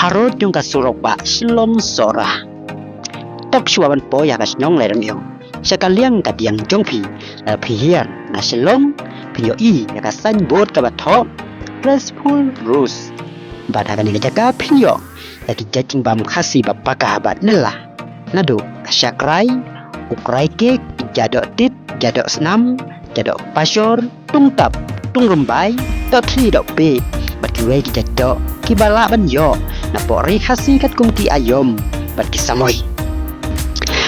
harut yung kasurok ba silom sora. Tak suaban po yakas nyong lerang yung. Sekaliang kadiang jongpi na pihian na silom pinyo i yakas signboard kabato. Restful Rus. Bada kani kajaga pinyo. Yaki jajing bam kasi bapakahabat nila. Nado kasyakray, ukray kek, jadok tit, jadok senam, jadok pasyor, tungtap, tungrembay, dok tri dok pe. Bat kiwe ki jadok, ki bala ban yo, na pori hasi kat kum ki ayom, bat ki samoy.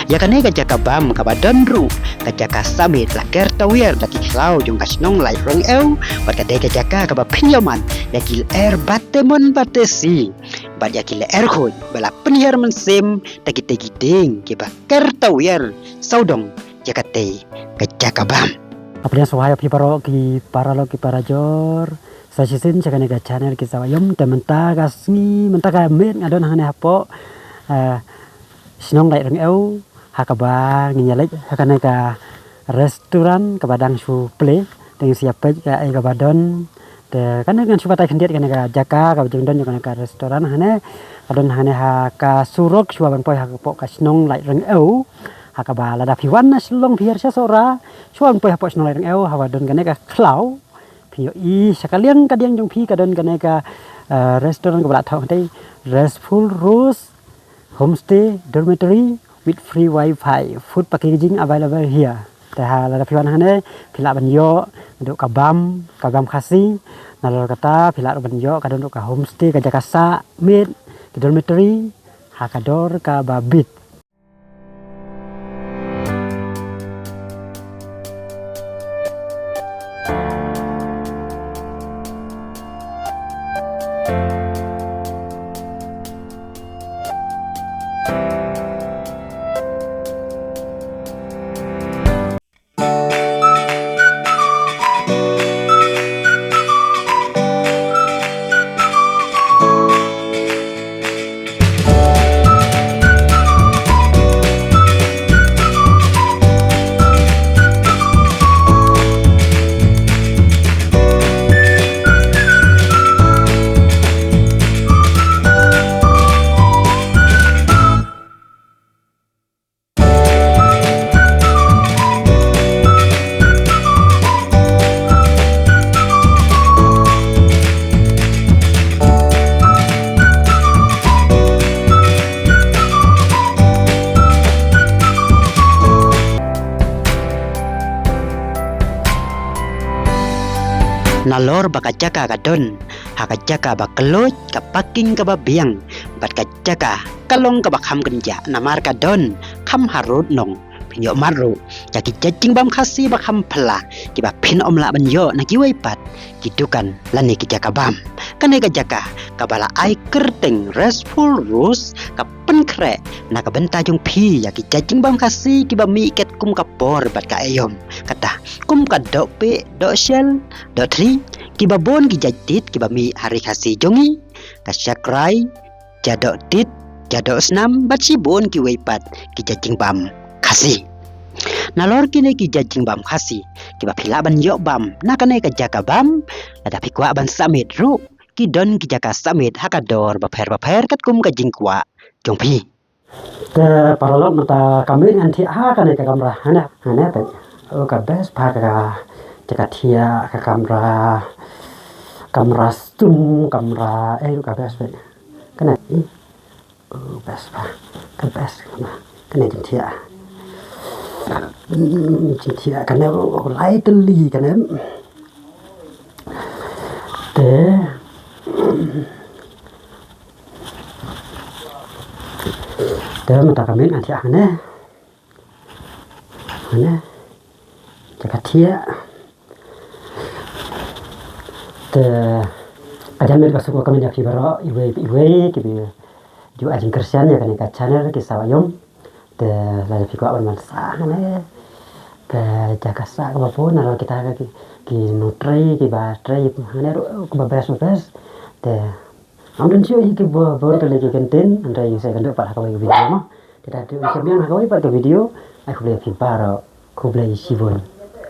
Ya kane kajaka bam kabadon ru, kajaka samit laker tawir daki klau jong kasnong lai rong eu, bat kade kajaka kaba pinyoman, yakil air batemon batesi. Bat yakil air khoi, bala penyiar mensim, daki tegi ding, kiba ker tawir, saudong, jakate kajaka bam. Apanya suhaya piparo ki paralo ki parajor. Sasisin sakane ka channel ki sawayom tementa kasni menta ka met ngadon hane hapo. Sinong lai rong eu hakaba nginyalek hakane ka restoran kabadang su play dengan siapa ka ai kabadon de kan dengan supa tai kendiat kana ka jaka ka jengdon kana ka restoran hane kadon hane ha ka surok suaban poi hakapo ka sinong lai rong eu hakaba lada piwan na silong biar sia sora suan poi hapo sinong lai rong eu hawadon kana ka klau pio i sekalian kadiang jong pi kadon kana ka restoran kabala thau tai Restful Rus homestay dormitory with free wifi, food packaging available here. Dah lada piwan hane pila banyo untuk kabam khasi nalor kata pila banyo kadon ka homestay ka jakasa mid ke dormitory hakador ka babit. Nalor bakajaka kadon, hakajaka bakeloj kapaking kababiang, bat kajaka kalong kabakham kenja namar kadon, kham harut nong, pinyo maru, jaki jajing bam khasi bakham pela, kiba pin omla banyo na kiwai pat, kidukan lani kijaka bam, kane kajaka kabala ai kerteng Restful Rus kapen kre, na kabenta jong pi yaki jajing bam khasi kiba mi ket kum kapor bat ka ayom, kata kum ka dok pe dok shell dok tri kiba bon ki jajtit kiba mi hari khasi jongi kasyakrai jadok tit jadok senam bat si bon ki weipat ki jajing bam khasi nalor kine ki jajing bam khasi kiba phila ban yo bam nakane ka jaka bam ada pikwa ban samit ru ki don ki jaka samit hakador baper kat kum ka jingkwa jongpi Ke paralog mata kami nanti kane ka kamera hane pe ka best pa ka jaka thia ka kamera stum kamera ka best pe kana best pa ka best kana thia thia kana lai teli kana te mata kami nanti hane jaka thia te ada mer kasuk kami nak ibaro iwe ki ju ajin kersian ya kan ka channel ki sawayom te la fi ko aban sa hane te jaka sa ka pun nalo kita ki nutrei ki ba trei hane ko ba bes te Amdan sio ki bo te lagi konten anda yang saya kenduk para kawai video mah tidak ada usaha biang kawai pada video aku boleh fi para aku boleh sibon